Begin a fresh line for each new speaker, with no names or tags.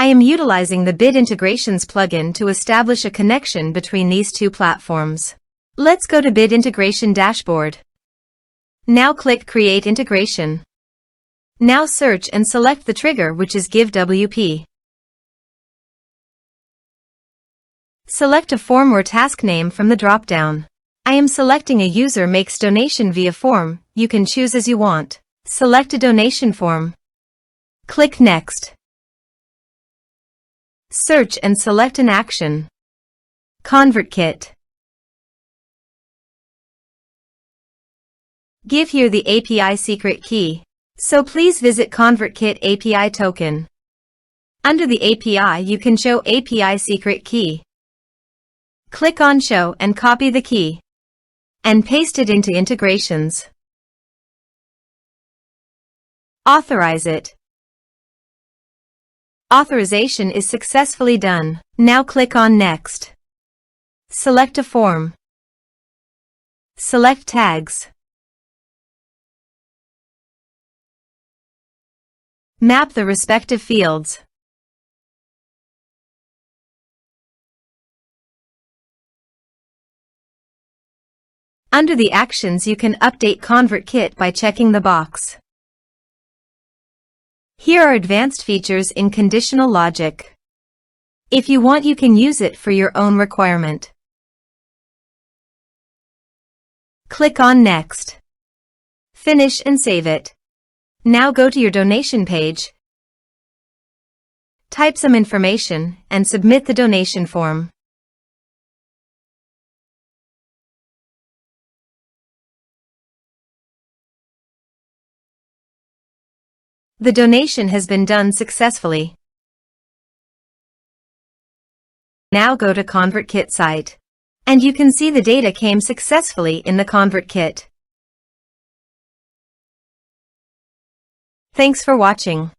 I am utilizing the Bid Integrations plugin to establish a connection between these two platforms. Let's go to Bid Integration Dashboard. Now click Create Integration. Now search and select the trigger, which is GiveWP. Select a form or task name from the drop-down. I am selecting a user makes donation via form. You can choose as you want. Select a donation form. Click Next. Search and select an action. ConvertKit. Give here the API secret key. So please visit ConvertKit API token. Under the API you can show API secret key. Click on Show and copy the key. And paste it into integrations. Authorize it. Authorization is successfully done. Now click on Next. Select a form. Select tags. Map the respective fields. Under the actions you can update ConvertKit by checking the box. Here are advanced features in conditional logic. If you want, you can use it for your own requirement. Click on Next. Finish and save it. Now go to your donation page. Type some information and submit the donation form. The donation has been done successfully. Now go to ConvertKit site. And you can see the data came successfully in the ConvertKit. Thanks for watching.